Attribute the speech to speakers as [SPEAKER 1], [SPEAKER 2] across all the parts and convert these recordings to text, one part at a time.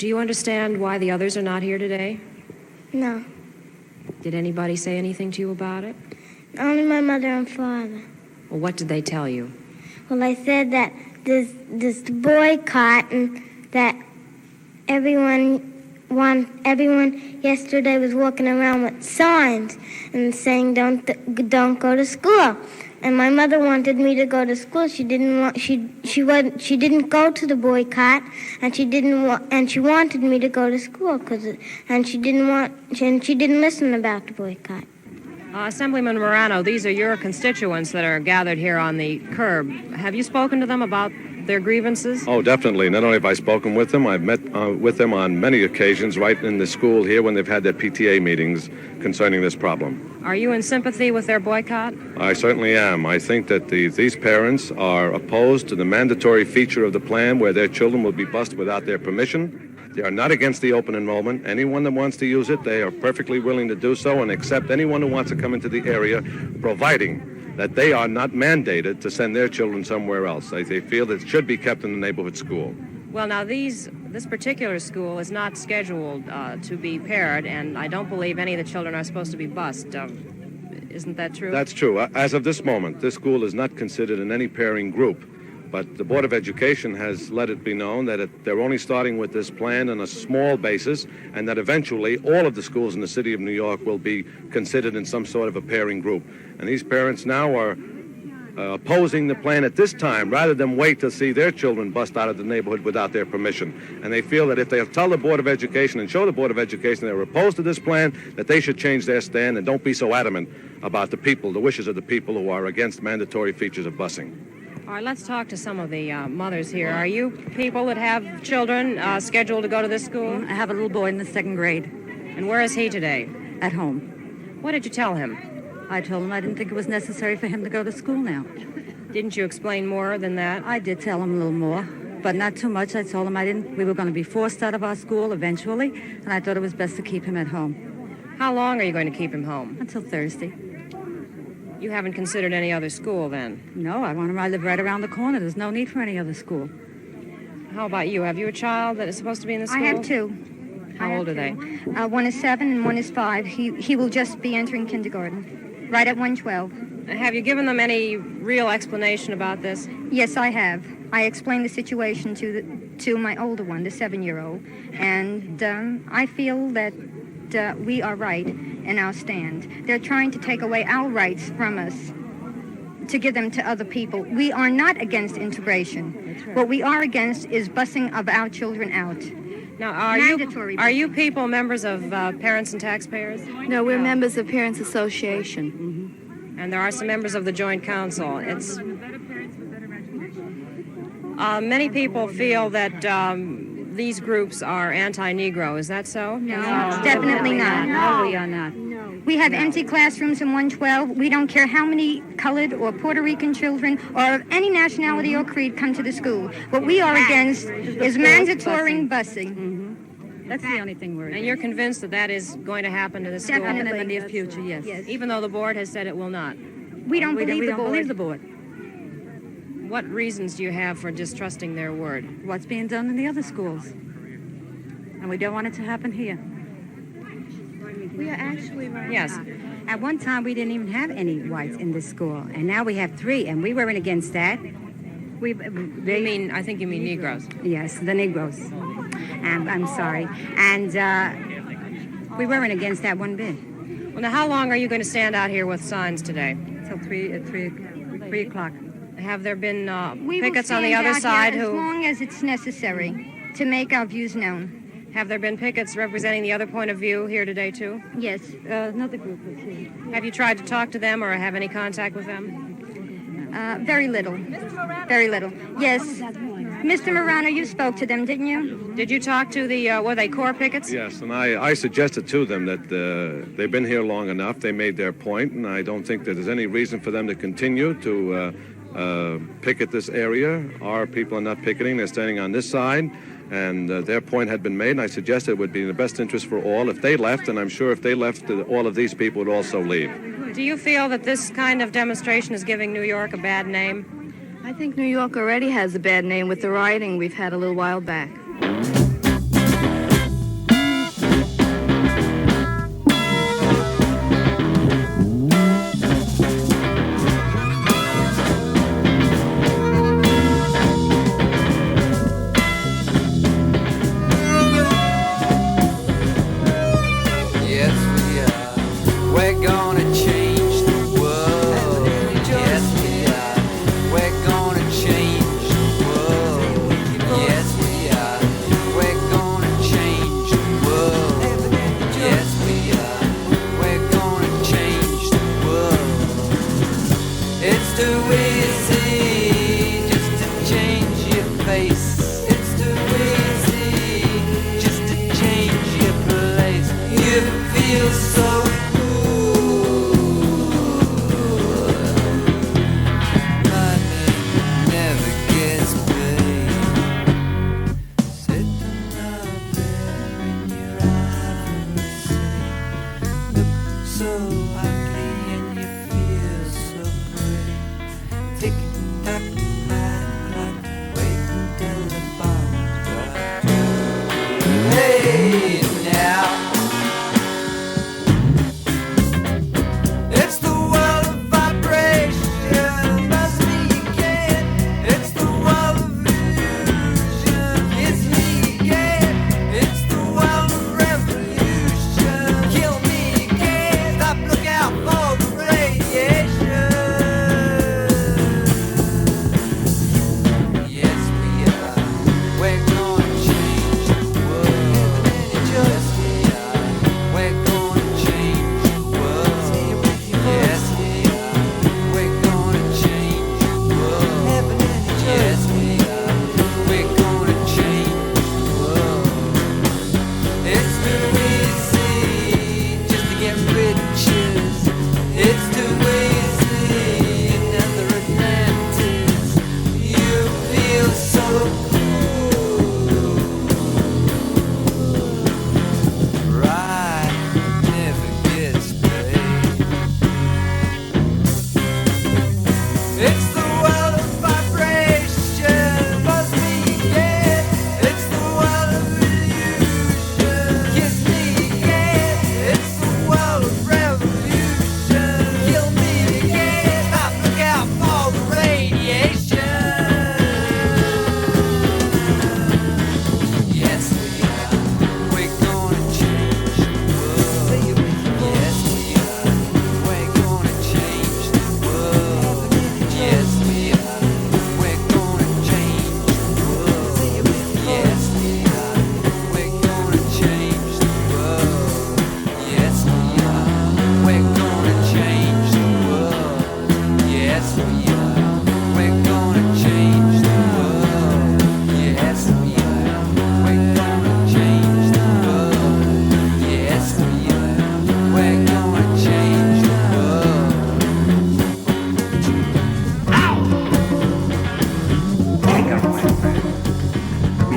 [SPEAKER 1] Do you understand why the others are not here today?
[SPEAKER 2] No.
[SPEAKER 1] Did anybody say anything to you about it?
[SPEAKER 2] Only my mother and father.
[SPEAKER 1] Well, what did they tell you?
[SPEAKER 2] Well, I said that this boycott and that everyone yesterday was walking around with signs and saying don't go to school. And my mother wanted me to go to school. She didn't go to the boycott, and she wanted me to go to school and she didn't listen about the boycott.
[SPEAKER 1] Assemblyman Morano, these are your constituents that are gathered here on the curb. Have you spoken to them about their grievances?
[SPEAKER 3] Oh, definitely. Not only have I spoken with them, I've met with them on many occasions right in the school here when they've had their PTA meetings concerning this problem.
[SPEAKER 1] Are you in sympathy with their boycott?
[SPEAKER 3] I certainly am. I think that these parents are opposed to the mandatory feature of the plan where their children will be bused without their permission. They are not against the open enrollment. Anyone that wants to use it, they are perfectly willing to do so and accept anyone who wants to come into the area, providing that they are not mandated to send their children somewhere else. They feel that it should be kept in the neighborhood school.
[SPEAKER 1] Well, now, this particular school is not scheduled to be paired, and I don't believe any of the children are supposed to be bused. Isn't that true?
[SPEAKER 3] That's true. As of this moment, this school is not considered in any pairing group. But the Board of Education has let it be known that they're only starting with this plan on a small basis, and that eventually all of the schools in the city of New York will be considered in some sort of a pairing group. And these parents now are opposing the plan at this time rather than wait to see their children bust out of the neighborhood without their permission. And they feel that if they'll tell the Board of Education and show the Board of Education they're opposed to this plan, that they should change their stand and don't be so adamant about the wishes of the people who are against mandatory features of busing.
[SPEAKER 1] All right, let's talk to some of the mothers here. Are you people that have children scheduled to go to this school?
[SPEAKER 4] I have a little boy in the 2nd grade.
[SPEAKER 1] And where is he today?
[SPEAKER 4] At home.
[SPEAKER 1] What did you tell him?
[SPEAKER 4] I told him I didn't think it was necessary for him to go to school now.
[SPEAKER 1] Didn't you explain more than that?
[SPEAKER 4] I did tell him a little more, but not too much. I told him we were going to be forced out of our school eventually, and I thought it was best to keep him at home.
[SPEAKER 1] How long are you going to keep him home?
[SPEAKER 4] Until Thursday.
[SPEAKER 1] You haven't considered any other school, then?
[SPEAKER 4] No, I live right around the corner. There's no need for any other school.
[SPEAKER 1] How about you? Have you a child that is supposed to be in the school?
[SPEAKER 5] I have 2.
[SPEAKER 1] How old are they?
[SPEAKER 5] One is 7 and one is 5. He will just be entering kindergarten, right at 112.
[SPEAKER 1] Have you given them any real explanation about this?
[SPEAKER 5] Yes, I have. I explained the situation to my older one, the 7-year-old, and I feel that we are right in our stand. They're trying to take away our rights from us to give them to other people. We are not against integration. Right. What we are against is busing of our children out.
[SPEAKER 1] Now, are you people members of Parents and Taxpayers?
[SPEAKER 6] No, we're members of Parents Association.
[SPEAKER 1] Mm-hmm. And there are some members of the Joint Council. It's many people feel that these groups are anti-Negro. Is that so?
[SPEAKER 5] No, definitely not.
[SPEAKER 4] No, we are not.
[SPEAKER 5] We have empty classrooms in 112. We don't care how many colored or Puerto Rican children or of any nationality or creed come to the school. What we are against is mandatory busing.
[SPEAKER 4] Mm-hmm. That's the only thing we're against.
[SPEAKER 1] And you're convinced that that is going to happen to the school?
[SPEAKER 5] Definitely.
[SPEAKER 4] In the near future, yes.
[SPEAKER 1] Even though the board has said it will not?
[SPEAKER 5] We don't believe
[SPEAKER 4] the board.
[SPEAKER 1] What reasons do you have for distrusting their word?
[SPEAKER 4] What's being done in the other schools. And we don't want it to happen here.
[SPEAKER 6] We are actually right.
[SPEAKER 1] Yes.
[SPEAKER 7] At one time, we didn't even have any whites in this school, and now we have 3, and we weren't against that.
[SPEAKER 1] I think you mean Negroes.
[SPEAKER 7] Yes, the Negroes. I'm sorry. And we weren't against that one bit.
[SPEAKER 1] Well, now, how long are you going to stand out here with signs today?
[SPEAKER 4] Till 3 o'clock.
[SPEAKER 1] Have there been
[SPEAKER 5] we
[SPEAKER 1] pickets
[SPEAKER 5] will
[SPEAKER 1] on the
[SPEAKER 5] stand
[SPEAKER 1] other
[SPEAKER 5] out
[SPEAKER 1] side
[SPEAKER 5] here
[SPEAKER 1] who...
[SPEAKER 5] as long as it's necessary to make our views known.
[SPEAKER 1] Have there been pickets representing the other point of view here today, too?
[SPEAKER 5] Yes.
[SPEAKER 4] Another group was here.
[SPEAKER 1] Have you tried to talk to them or have any contact with them?
[SPEAKER 5] Very little. Very little. Yes. Mr. Morano, you spoke to them, didn't you?
[SPEAKER 1] Did you talk to the, were they core pickets?
[SPEAKER 3] Yes, and I suggested to them that they've been here long enough. They made their point, and I don't think that there's any reason for them to continue to picket this area. Our people are not picketing. They're standing on this side. And their point had been made, and I suggested it would be in the best interest for all if they left, and I'm sure if they left, all of these people would also leave.
[SPEAKER 1] Do you feel that this kind of demonstration is giving New York a bad name?
[SPEAKER 6] I think New York already has a bad name with the rioting we've had a little while back.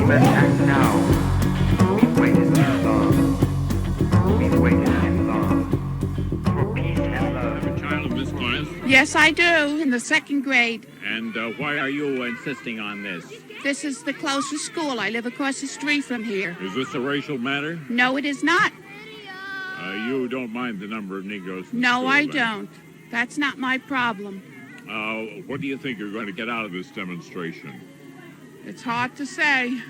[SPEAKER 8] Let's act now. We've waited too long. We've waited too long. For peace and love.
[SPEAKER 9] A child in this class?
[SPEAKER 10] Yes, I do, in the second grade.
[SPEAKER 9] And why are you insisting on this?
[SPEAKER 10] This is the closest school. I live across the street from here.
[SPEAKER 9] Is this a racial matter?
[SPEAKER 10] No, it is not.
[SPEAKER 9] You don't mind the number of Negroes in
[SPEAKER 10] No,
[SPEAKER 9] school,
[SPEAKER 10] I
[SPEAKER 9] then?
[SPEAKER 10] don't. That's not my problem.
[SPEAKER 9] What do you think you're going to get out of this demonstration?
[SPEAKER 10] It's hard to say.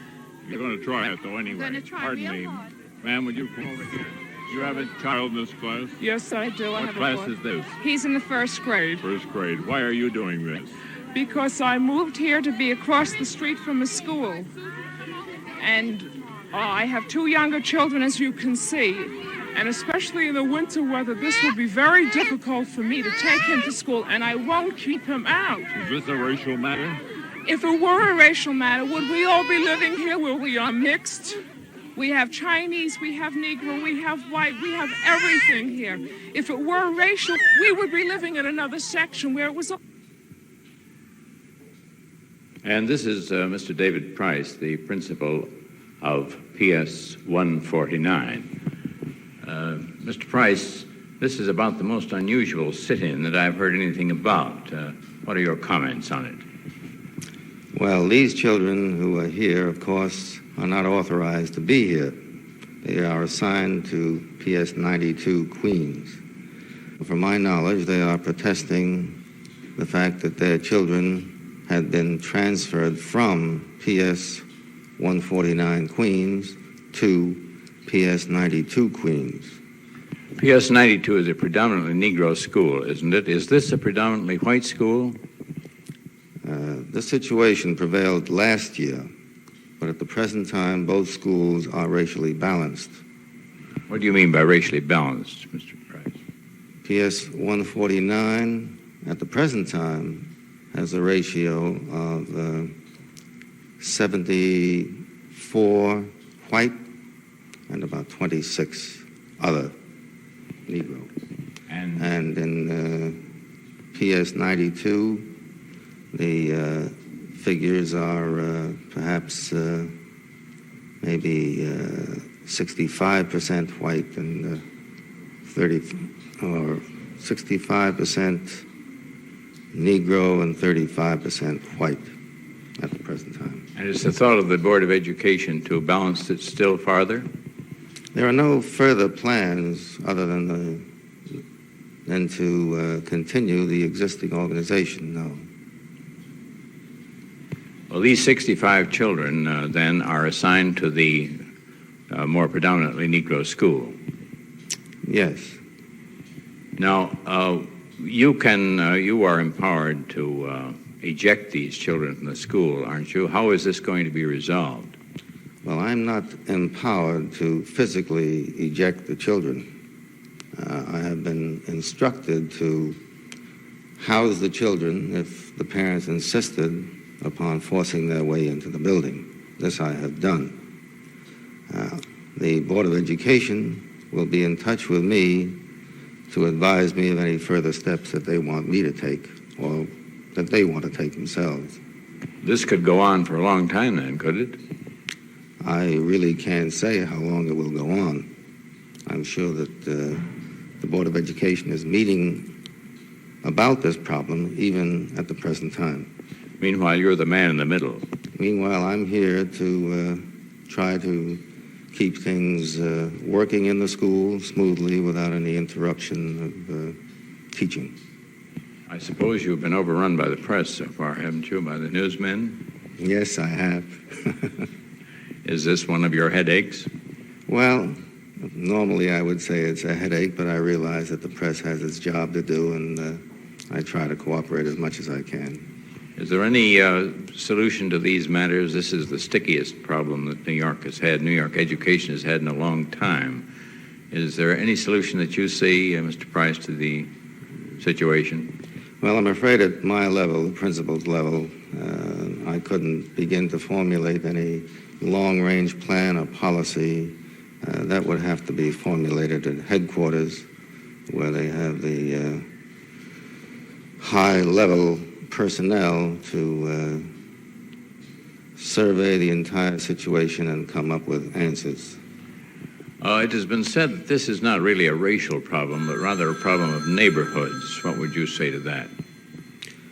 [SPEAKER 9] You're going to try it, though, anyway.
[SPEAKER 10] I'm going to try
[SPEAKER 9] Pardon
[SPEAKER 10] real
[SPEAKER 9] me.
[SPEAKER 10] hard.
[SPEAKER 9] Ma'am, would you come over here? You have a child in this class?
[SPEAKER 11] Yes, I do. I
[SPEAKER 9] What
[SPEAKER 11] have
[SPEAKER 9] class
[SPEAKER 11] a boy.
[SPEAKER 9] is this?
[SPEAKER 11] He's in the first grade.
[SPEAKER 9] First grade. Why are you doing this?
[SPEAKER 11] Because I moved here to be across the street from a school. And I have two younger children, as you can see. And especially in the winter weather, this will be very difficult for me to take him to school, and I won't keep him out.
[SPEAKER 9] Is this a racial matter?
[SPEAKER 11] If it were a racial matter, would we all be living here where we are mixed? We have Chinese, we have Negro, we have white, we have everything here. If it were racial, we would be living in another section where it was...
[SPEAKER 12] And this is Mr. David Price, the principal of PS 149. Mr. Price, this is about the most unusual sit-in that I've heard anything about. What are your comments on it?
[SPEAKER 13] Well, these children who are here, of course, are not authorized to be here. They are assigned to PS 92 Queens. From my knowledge, they are protesting the fact that their children had been transferred from PS 149 Queens to PS 92 Queens.
[SPEAKER 12] PS 92 is a predominantly Negro school, isn't it? Is this a predominantly white school?
[SPEAKER 13] This situation prevailed last year, but at the present time, both schools are racially balanced.
[SPEAKER 12] What do you mean by racially balanced, Mr. Price?
[SPEAKER 13] PS 149, at the present time, has a ratio of 74 white and about 26 other Negro. And in PS 92, the figures are perhaps maybe 65% white and 65% Negro and 35% white at the present time.
[SPEAKER 12] And is the thought of the Board of Education to balance it still farther?
[SPEAKER 13] There are no further plans other than to continue the existing organization, no.
[SPEAKER 12] Well, these 65 children then are assigned to the more predominantly Negro school.
[SPEAKER 13] Yes.
[SPEAKER 12] Now, you are empowered to eject these children from the school, aren't you? How is this going to be resolved?
[SPEAKER 13] Well, I'm not empowered to physically eject the children. I have been instructed to house the children if the parents insisted upon forcing their way into the building. This I have done. The Board of Education will be in touch with me to advise me of any further steps that they want me to take or that they want to take themselves.
[SPEAKER 12] This could go on for a long time then, could it?
[SPEAKER 13] I really can't say how long it will go on. I'm sure that the Board of Education is meeting about this problem even at the present time.
[SPEAKER 12] Meanwhile, you're the man in the middle.
[SPEAKER 13] Meanwhile, I'm here to try to keep things working in the school smoothly without any interruption of teaching.
[SPEAKER 12] I suppose you've been overrun by the press so far, haven't you, by the newsmen?
[SPEAKER 13] Yes, I have.
[SPEAKER 12] Is this one of your headaches?
[SPEAKER 13] Well, normally I would say it's a headache, but I realize that the press has its job to do, and I try to cooperate as much as I can.
[SPEAKER 12] Is there any solution to these matters? This is the stickiest problem that New York has had, New York education has had in a long time. Is there any solution that you see, Mr. Price, to the situation?
[SPEAKER 13] Well, I'm afraid at my level, the principal's level, I couldn't begin to formulate any long-range plan or policy. That would have to be formulated at headquarters, where they have the high-level personnel to survey the entire situation and come up with answers.
[SPEAKER 12] It has been said that this is not really a racial problem, but rather a problem of neighborhoods. What would you say to that?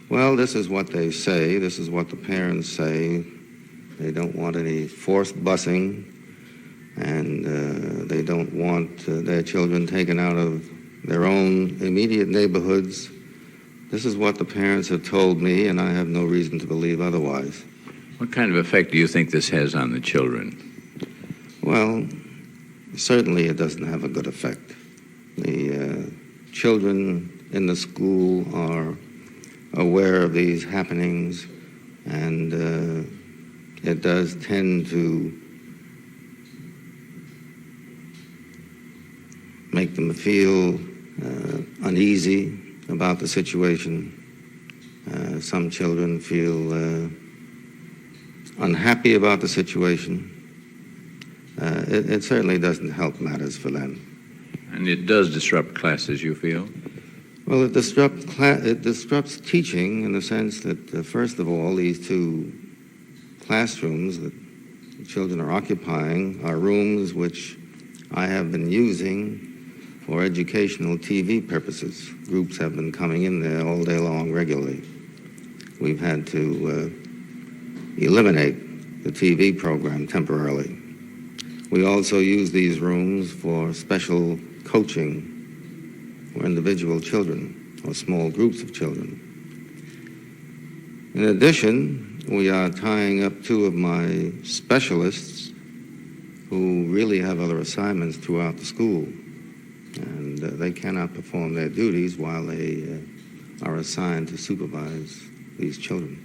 [SPEAKER 13] Well, this is what they say. This is what the parents say. They don't want any forced busing, and they don't want their children taken out of their own immediate neighborhoods. This is what the parents have told me, and I have no reason to believe otherwise.
[SPEAKER 12] What kind of effect do you think this has on the children?
[SPEAKER 13] Well, certainly it doesn't have a good effect. The children in the school are aware of these happenings, and it does tend to make them feel uneasy about the situation. Some children feel unhappy about the situation. It certainly doesn't help matters for them.
[SPEAKER 12] And it does disrupt classes, you feel?
[SPEAKER 13] Well, it disrupts teaching in the sense that, first of all, these two classrooms that the children are occupying are rooms which I have been using for educational TV purposes. Groups have been coming in there all day long regularly. We've had to eliminate the TV program temporarily. We also use these rooms for special coaching for individual children or small groups of children. In addition, we are tying up two of my specialists who really have other assignments throughout the school, and they cannot perform their duties while they are assigned to supervise these children.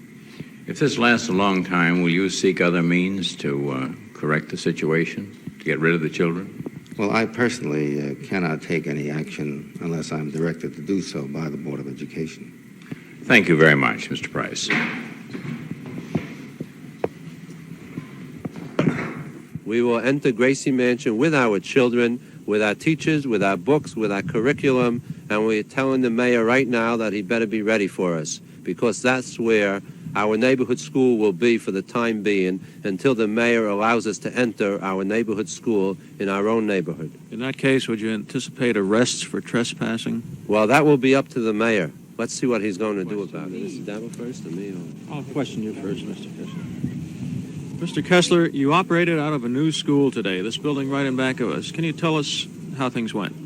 [SPEAKER 12] If this lasts a long time, will you seek other means to correct the situation, to get rid of the children?
[SPEAKER 13] Well, I personally cannot take any action unless I'm directed to do so by the Board of Education.
[SPEAKER 12] Thank you very much, Mr. Price.
[SPEAKER 14] We will enter Gracie Mansion with our children, with our teachers, with our books, with our curriculum, and we're telling the mayor right now that he better be ready for us, because that's where our neighborhood school will be for the time being until the mayor allows us to enter our neighborhood school in our own neighborhood.
[SPEAKER 15] In that case, would you anticipate arrests for trespassing?
[SPEAKER 14] Well, that will be up to the mayor. Let's see what he's going to do about it. Mr. Dabo first or me?
[SPEAKER 15] I'll question you first, Mr. Kessler. Mr. Kessler, you operated out of a new school today, this building right in back of us. Can you tell us how things went?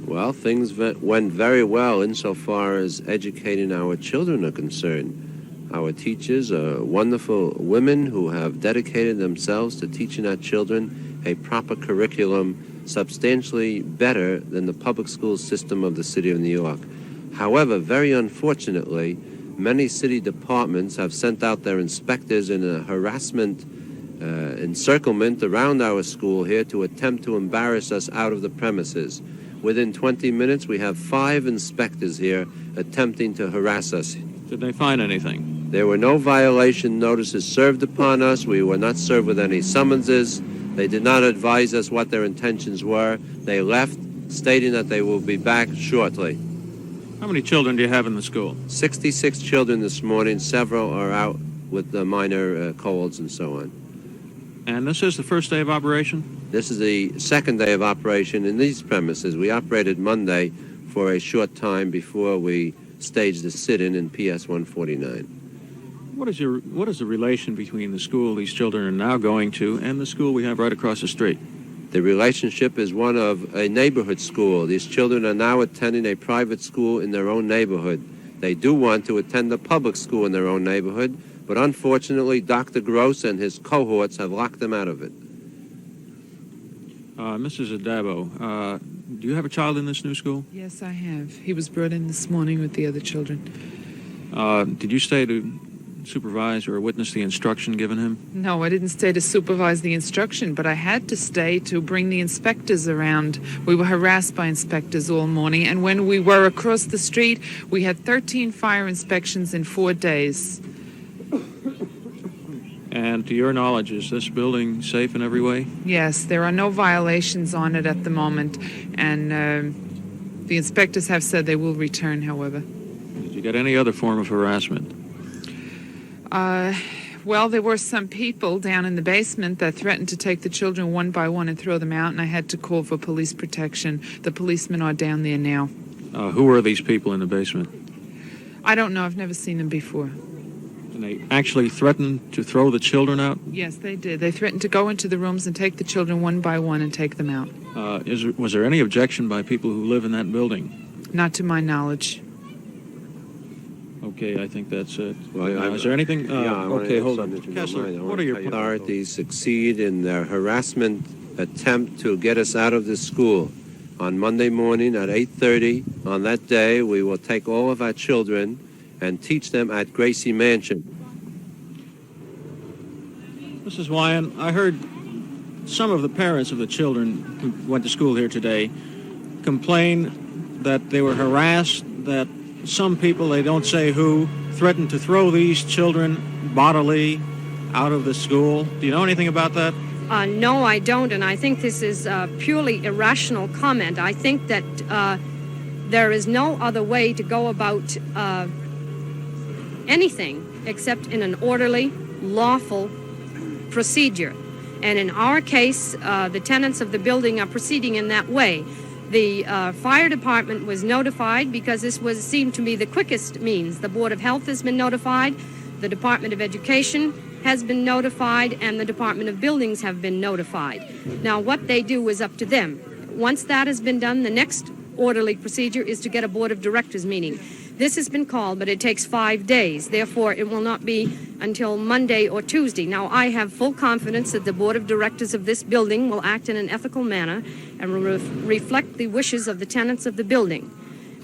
[SPEAKER 14] Well, things went very well insofar as educating our children are concerned. Our teachers are wonderful women who have dedicated themselves to teaching our children a proper curriculum substantially better than the public school system of the city of New York. However, very unfortunately, many city departments have sent out their inspectors in a harassment encirclement around our school here to attempt to embarrass us out of the premises. Within 20 minutes, we have 5 inspectors here attempting to harass us.
[SPEAKER 15] Did they find anything?
[SPEAKER 14] There were no violation notices served upon us. We were not served with any summonses. They did not advise us what their intentions were. They left, stating that they will be back shortly.
[SPEAKER 15] How many children do you have in the school?
[SPEAKER 14] 66 children this morning. Several are out with the minor colds and so on.
[SPEAKER 15] And this is the first day of operation?
[SPEAKER 14] This is the second day of operation in these premises. We operated Monday for a short time before we staged the sit-in PS 149.
[SPEAKER 15] What is the relation between the school these children are now going to and the school we have right across the street?
[SPEAKER 14] The relationship is one of a neighborhood school. These children are now attending a private school in their own neighborhood. They do want to attend a public school in their own neighborhood, but unfortunately, Dr. Gross and his cohorts have locked them out of it.
[SPEAKER 15] Mrs. Adabo, do you have a child in this new school?
[SPEAKER 16] Yes, I have. He was brought in this morning with the other children.
[SPEAKER 15] Did you stay to supervise or witness the instruction given him?
[SPEAKER 16] No, I didn't stay to supervise the instruction, but I had to stay to bring the inspectors around. We were harassed by inspectors all morning, and when we were across the street, we had 13 fire inspections in 4 days.
[SPEAKER 15] And to your knowledge, is this building safe in every way?
[SPEAKER 16] Yes, there are no violations on it at the moment, and the inspectors have said they will return, however.
[SPEAKER 15] Did you get any other form of harassment?
[SPEAKER 16] Well, there were some people down in the basement that threatened to take the children one by one and throw them out, and I had to call for police protection. The policemen are down there now.
[SPEAKER 15] Who are these people in the basement?
[SPEAKER 16] I don't know. I've never seen them before.
[SPEAKER 15] And they actually threatened to throw the children out?
[SPEAKER 16] Yes, they did. They threatened to go into the rooms and take the children one by one and take them out.
[SPEAKER 15] Was there any objection by people who live in that building?
[SPEAKER 16] Not to my knowledge.
[SPEAKER 15] Okay, I think that's it.
[SPEAKER 14] Well,
[SPEAKER 15] is there anything? Okay, hold on.
[SPEAKER 14] Kessler,
[SPEAKER 15] what are your
[SPEAKER 14] authorities succeed in their harassment attempt to get us out of this school? On Monday morning at 8:30, on that day, we will take all of our children and teach them at Gracie Mansion.
[SPEAKER 15] Mrs. Wyan, I heard some of the parents of the children who went to school here today complain that they were harassed, that some people, they don't say who, threatened to throw these children bodily out of the school. Do you know anything about that?
[SPEAKER 1] No, I don't, and I think this is a purely irrational comment. I think that there is no other way to go about anything except in an orderly, lawful procedure. And in our case, the tenants of the building are proceeding in that way. The fire department was notified because this seemed to be the quickest means. The Board of Health has been notified, the Department of Education has been notified, and the Department of Buildings have been notified. Now, what they do is up to them. Once that has been done, the next orderly procedure is to get a Board of Directors meeting. This has been called, but it takes 5 days. Therefore, it will not be until Monday or Tuesday. Now, I have full confidence that the Board of Directors of this building will act in an ethical manner and will reflect the wishes of the tenants of the building.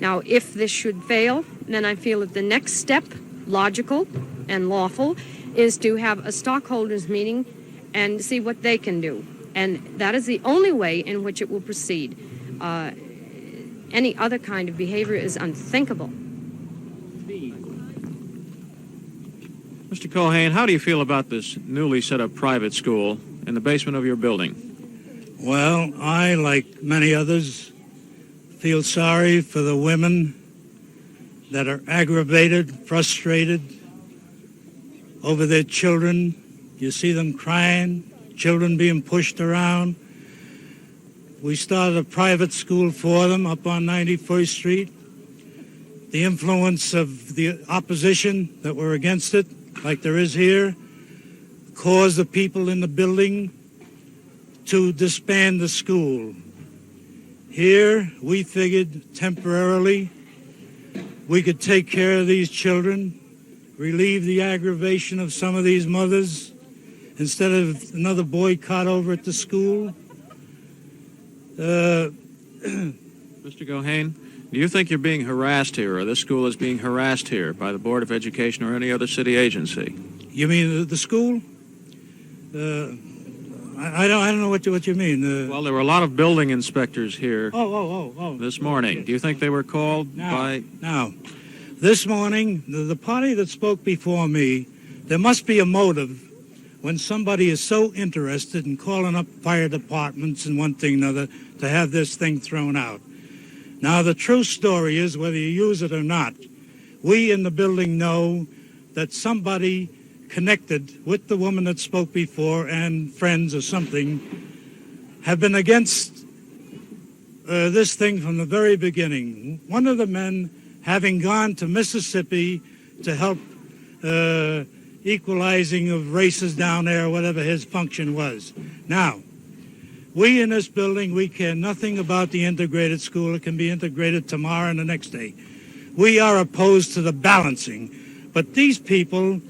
[SPEAKER 1] Now, if this should fail, then I feel that the next step, logical and lawful, is to have a stockholders meeting and see what they can do. And that is the only way in which it will proceed. Any other kind of behavior is unthinkable.
[SPEAKER 15] Mr. Culhane, how do you feel about this newly set up private school in the basement of your building?
[SPEAKER 17] Well, I, like many others, feel sorry for the women that are aggravated, frustrated over their children. You see them crying, children being pushed around. We started a private school for them up on 91st Street. The influence of the opposition that were against it, like there is here, caused the people in the building to disband the school. Here, we figured temporarily we could take care of these children, relieve the aggravation of some of these mothers, instead of another boycott over at the school.
[SPEAKER 15] Mr. Culhane, do you think you're being harassed here, or this school is being harassed here by the Board of Education or any other city agency?
[SPEAKER 17] You mean the school? I don't know what you mean.
[SPEAKER 15] Well, there were a lot of building inspectors here
[SPEAKER 17] Oh.
[SPEAKER 15] this morning. Do you think they were called by...
[SPEAKER 17] Now, this morning, the party that spoke before me, there must be a motive when somebody is so interested in calling up fire departments and one thing or another to have this thing thrown out. Now, the true story is, whether you use it or not, we in the building know that somebody connected with the woman that spoke before and friends or something have been against this thing from the very beginning. One of the men having gone to Mississippi to help equalizing of races down there, whatever his function was. Now, we in this building, we care nothing about the integrated school. It can be integrated tomorrow and the next day. We are opposed to the balancing. But these people,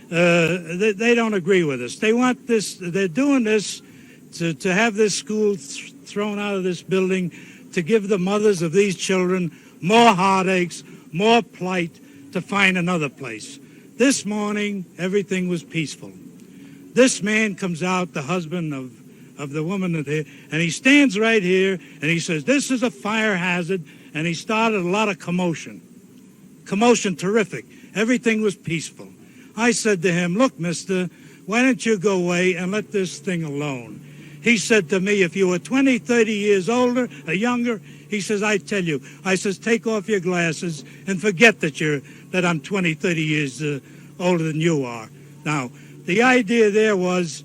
[SPEAKER 17] they don't agree with us. They want this, they're doing this to have this school thrown out of this building, to give the mothers of these children more heartaches, more plight, to find another place. This morning, everything was peaceful. This man comes out, the husband of the woman, and he stands right here, and he says, this is a fire hazard, and he started a lot of commotion. Commotion, terrific. Everything was peaceful. I said to him, look, mister, why don't you go away and let this thing alone? He said to me, if you were 20, 30 years older or younger, he says, I tell you, I says, take off your glasses and forget that I'm 20, 30 years older than you are. Now, The idea there was,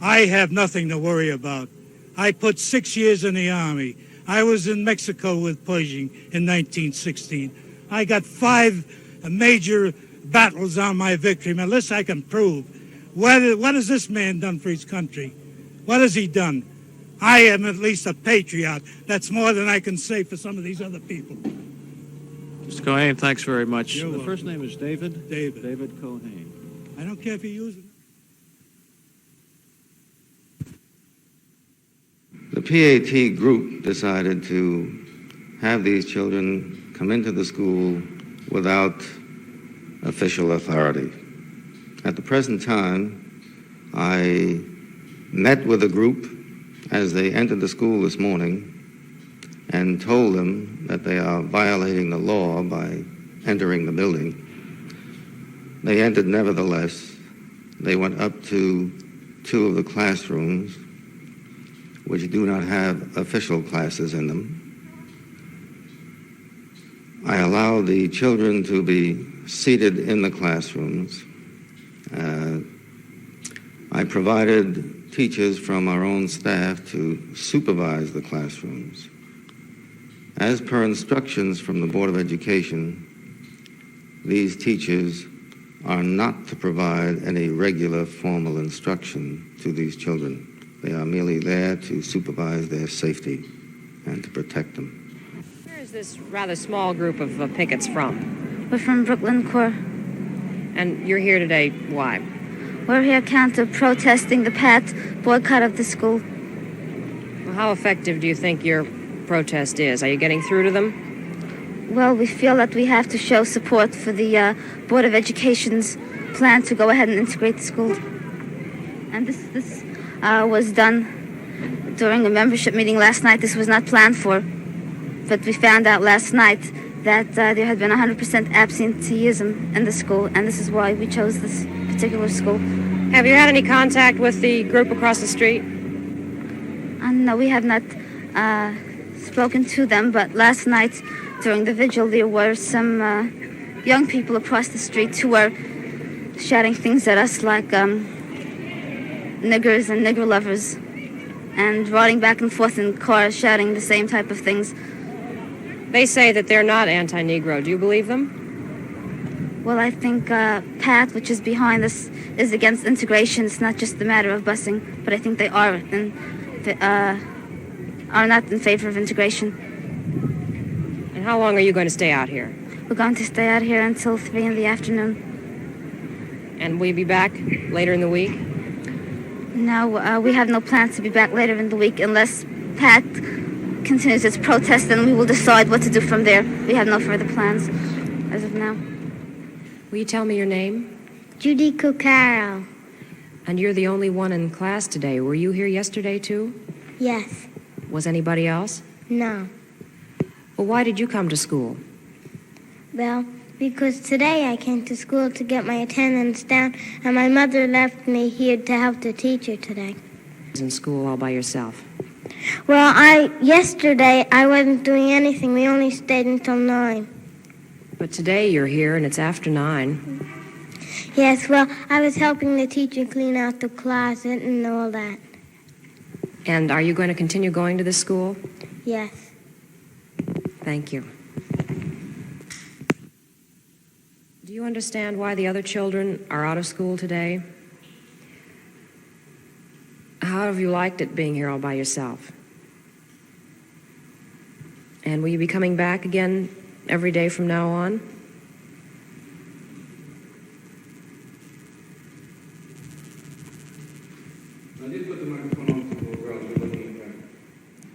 [SPEAKER 17] I have nothing to worry about. I put 6 years in the Army. I was in Mexico with Pershing in 1916. I got 5 major battles on my victory list. I can prove. What has this man done for his country? What has he done? I am at least a patriot. That's more than I can say for some of these other people.
[SPEAKER 15] Mr. Cohane, thanks very much.
[SPEAKER 17] You're
[SPEAKER 15] The
[SPEAKER 17] welcome.
[SPEAKER 15] first name is David?
[SPEAKER 17] David.
[SPEAKER 15] David Cohane.
[SPEAKER 17] I don't care if you use it.
[SPEAKER 13] The PAT group decided to have these children come into the school without official authority. At the present time, I met with the group as they entered the school this morning and told them that they are violating the law by entering the building. They entered nevertheless. They went up to 2 of the classrooms, which do not have official classes in them. I allowed the children to be seated in the classrooms. I provided teachers from our own staff to supervise the classrooms. As per instructions from the Board of Education, these teachers are not to provide any regular formal instruction to these children. They are merely there to supervise their safety and to protect them.
[SPEAKER 1] Where is this rather small group of pickets from?
[SPEAKER 2] We're from Brooklyn Core.
[SPEAKER 1] And you're here today, why?
[SPEAKER 2] We're here counter protesting the PAT boycott of the school.
[SPEAKER 1] Well, how effective do you think your protest is? Are you getting through to them?
[SPEAKER 2] Well, we feel that we have to show support for the Board of Education's plan to go ahead and integrate the school. And this was done during a membership meeting last night. This was not planned for, but we found out last night that there had been 100% absenteeism in the school, and this is why we chose this particular school.
[SPEAKER 1] Have you had any contact with the group across the street?
[SPEAKER 2] No, we have not spoken to them, but last night during the vigil there were some young people across the street who were shouting things at us like niggers and nigger lovers, and riding back and forth in cars shouting the same type of things.
[SPEAKER 1] They say that they're not anti-Negro. Do you believe them?
[SPEAKER 2] Well, I think PAT, which is behind this, is against integration. It's not just a matter of busing, but I think they are not in favor of integration.
[SPEAKER 1] And how long are you going to stay out here?
[SPEAKER 2] We're going to stay out here until 3 in the afternoon.
[SPEAKER 1] And will you be back later in the week?
[SPEAKER 2] No, we have no plans to be back later in the week unless PAT continues its protest, and we will decide what to do from there. We have no further plans as of now.
[SPEAKER 1] Will you tell me your name?
[SPEAKER 2] Judy Cucaro.
[SPEAKER 1] And you're the only one in class today. Were you here yesterday, too?
[SPEAKER 2] Yes.
[SPEAKER 1] Was anybody else?
[SPEAKER 2] No.
[SPEAKER 1] Well, why did you come to school?
[SPEAKER 2] Well, because today I came to school to get my attendance down, and my mother left me here to help the teacher today.
[SPEAKER 1] In school all by yourself?
[SPEAKER 2] Well, yesterday I wasn't doing anything. We only stayed until 9.
[SPEAKER 1] But today you're here and it's after 9.
[SPEAKER 2] Yes, well, I was helping the teacher clean out the closet and all that.
[SPEAKER 1] And are you going to continue going to this school?
[SPEAKER 2] Yes.
[SPEAKER 1] Thank you. Do you understand why the other children are out of school today? How have you liked it being here all by yourself? And will you be coming back again every day from now on?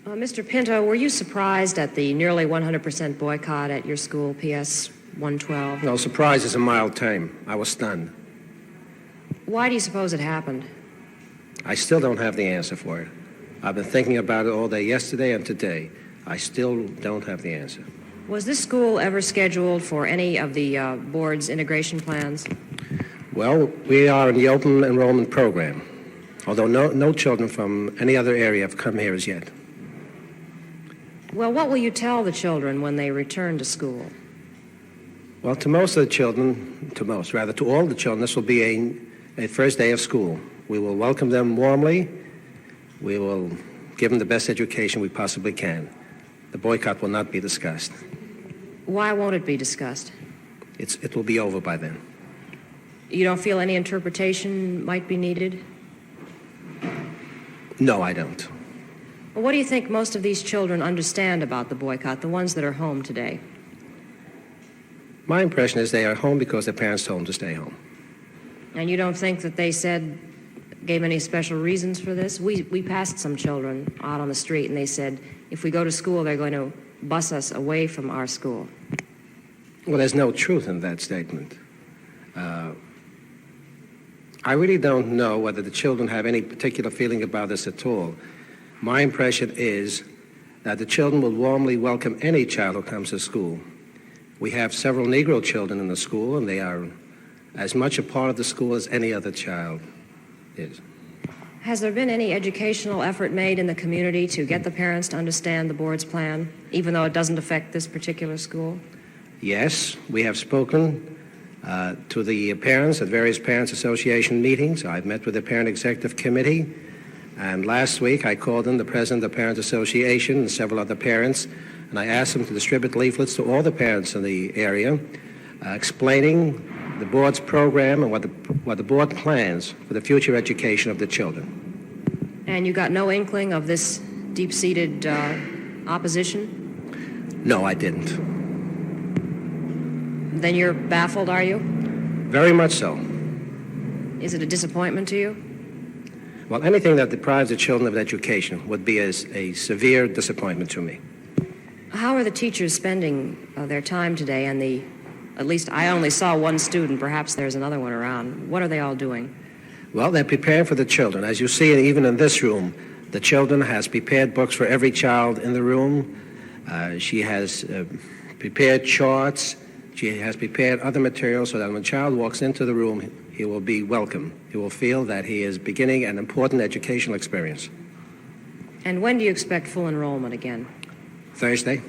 [SPEAKER 1] Mr. Pinto, were you surprised at the nearly 100% boycott at your school, PS 112?
[SPEAKER 18] No, surprise is a mild term. I was stunned.
[SPEAKER 1] Why do you suppose it happened?
[SPEAKER 18] I still don't have the answer for it. I've been thinking about it all day yesterday and today. I still don't have the answer.
[SPEAKER 1] Was this school ever scheduled for any of the board's integration plans?
[SPEAKER 18] Well, we are in the open enrollment program, although no children from any other area have come here as yet.
[SPEAKER 1] Well, what will you tell the children when they return to school?
[SPEAKER 18] Well, to all the children, this will be first day of school. We will welcome them warmly. We will give them the best education we possibly can. The boycott will not be discussed.
[SPEAKER 19] Why won't it be discussed?
[SPEAKER 18] It will be over by then.
[SPEAKER 19] You don't feel any interpretation might be needed?
[SPEAKER 18] No, I don't.
[SPEAKER 19] Well, what do you think most of these children understand about the boycott, the ones that are home today?
[SPEAKER 18] My impression is they are home because their parents told them to stay home.
[SPEAKER 19] And you don't think that they gave any special reasons for this? We passed some children out on the street and they said, if we go to school, they're going to bus us away from our school.
[SPEAKER 18] Well, there's no truth in that statement. I really don't know whether the children have any particular feeling about this at all. My impression is that the children will warmly welcome any child who comes to school. We have several Negro children in the school, and they are as much a part of the school as any other child is.
[SPEAKER 19] Has there been any educational effort made in the community to get the parents to understand the board's plan, even though it doesn't affect this particular school?
[SPEAKER 18] Yes, we have spoken to the parents at various Parents Association meetings. I've met with the Parent Executive Committee, and last week I called in the President of the Parents Association and several other parents, and I asked them to distribute leaflets to all the parents in the area explaining the board's program and what the board plans for the future education of the children.
[SPEAKER 19] And you got no inkling of this deep-seated opposition?
[SPEAKER 18] No, I didn't.
[SPEAKER 19] Then you're baffled, are you?
[SPEAKER 18] Very much so.
[SPEAKER 19] Is it a disappointment to you?
[SPEAKER 18] Well, anything that deprives the children of education would be a severe disappointment to me.
[SPEAKER 19] How are the teachers spending their time today? And at least I only saw one student. Perhaps there's another one around. What are they all doing?
[SPEAKER 18] Well, they're preparing for the children. As you see, even in this room, the children has prepared books for every child in the room. She has prepared charts. She has prepared other materials so that when a child walks into the room, he will be welcome. He will feel that he is beginning an important educational experience.
[SPEAKER 19] And when do you expect full enrollment again?
[SPEAKER 18] Thursday.